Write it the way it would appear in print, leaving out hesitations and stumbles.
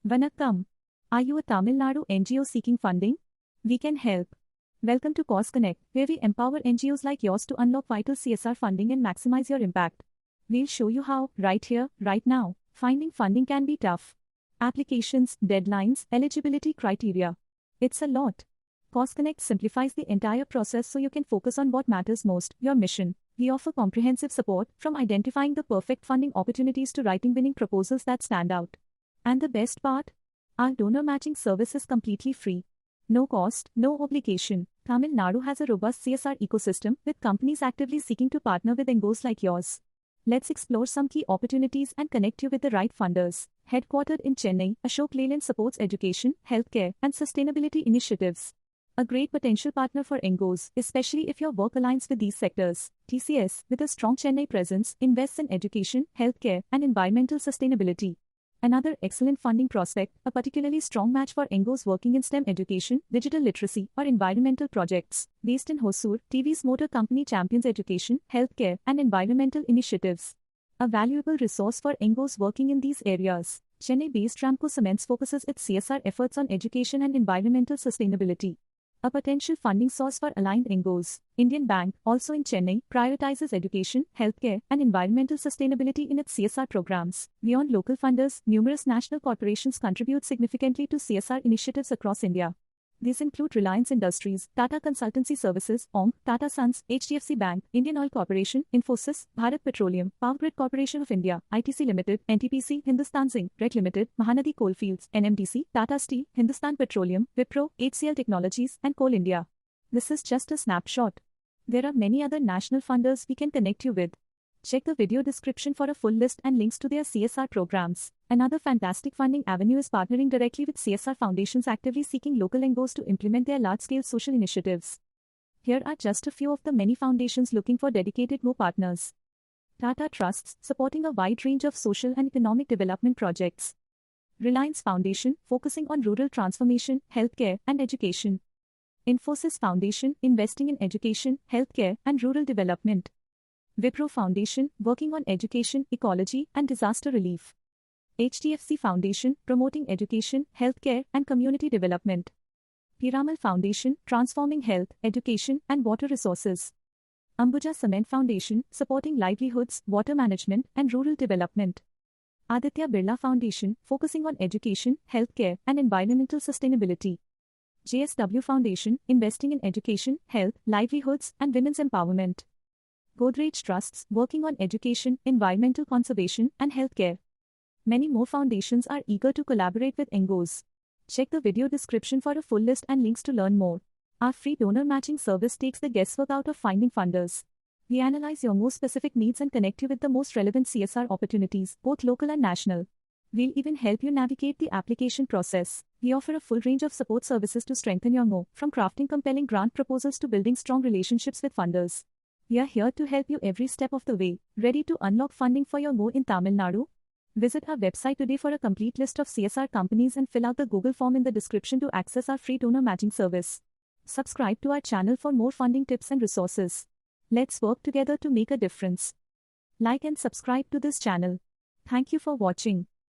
Vanakkam. Are you a Tamil Nadu NGO seeking funding? We can help. Welcome to Cause Connect, where we empower NGOs like yours to unlock vital CSR funding and maximize your impact. We'll show you how, right here, right now. Finding funding can be tough. Applications, deadlines, eligibility criteria. It's a lot. Cause Connect simplifies the entire process so you can focus on what matters most, your mission. We offer comprehensive support, from identifying the perfect funding opportunities to writing winning proposals that stand out. And the best part? Our donor matching service is completely free. No cost, no obligation. Tamil Nadu has a robust CSR ecosystem, with companies actively seeking to partner with NGOs like yours. Let's explore some key opportunities and connect you with the right funders. Headquartered in Chennai, Ashok Leyland supports education, healthcare, and sustainability initiatives. A great potential partner for NGOs, especially if your work aligns with these sectors. TCS, with a strong Chennai presence, invests in education, healthcare, and environmental sustainability. Another excellent funding prospect, a particularly strong match for NGOs working in STEM education, digital literacy, or environmental projects. Based in Hosur, TVS Motor Company champions education, healthcare, and environmental initiatives. A valuable resource for NGOs working in these areas. Chennai-based Ramco Cements focuses its CSR efforts on education and environmental sustainability. A potential funding source for aligned NGOs. Indian Bank, also in Chennai, prioritizes education, healthcare, and environmental sustainability in its CSR programs. Beyond local funders, numerous national corporations contribute significantly to CSR initiatives across India. These include Reliance Industries, Tata Consultancy Services, ONG, Tata Sons, HDFC Bank, Indian Oil Corporation, Infosys, Bharat Petroleum, Power Grid Corporation of India, ITC Limited, NTPC, Hindustan Zinc, REC Limited, Mahanadi Coalfields, NMDC, Tata Steel, Hindustan Petroleum, Wipro, HCL Technologies, and Coal India. This is just a snapshot. There are many other national funders we can connect you with. Check the video description for a full list and links to their CSR programs. Another fantastic funding avenue is partnering directly with CSR foundations actively seeking local NGOs to implement their large-scale social initiatives. Here are just a few of the many foundations looking for dedicated partners. Tata Trusts, supporting a wide range of social and economic development projects. Reliance Foundation, focusing on rural transformation, healthcare, and education. Infosys Foundation, investing in education, healthcare, and rural development. Wipro Foundation, working on education, ecology, and disaster relief. HDFC Foundation, promoting education, healthcare, and community development. Piramal Foundation, transforming health, education, and water resources. Ambuja Cement Foundation, supporting livelihoods, water management, and rural development. Aditya Birla Foundation, focusing on education, healthcare, and environmental sustainability. JSW Foundation, investing in education, health, livelihoods, and women's empowerment. Godrej Trusts, working on education, environmental conservation, and healthcare. Many more foundations are eager to collaborate with NGOs. Check the video description for a full list and links to learn more. Our free donor matching service takes the guesswork out of finding funders. We analyze your most specific needs and connect you with the most relevant CSR opportunities, both local and national. We'll even help you navigate the application process. We offer a full range of support services to strengthen your NGO, from crafting compelling grant proposals to building strong relationships with funders. We are here to help you every step of the way. Ready to unlock funding for your NGO in Tamil Nadu? Visit our website today for a complete list of CSR companies and fill out the Google form in the description to access our free donor matching service. Subscribe to our channel for more funding tips and resources. Let's work together to make a difference. Like and subscribe to this channel. Thank you for watching.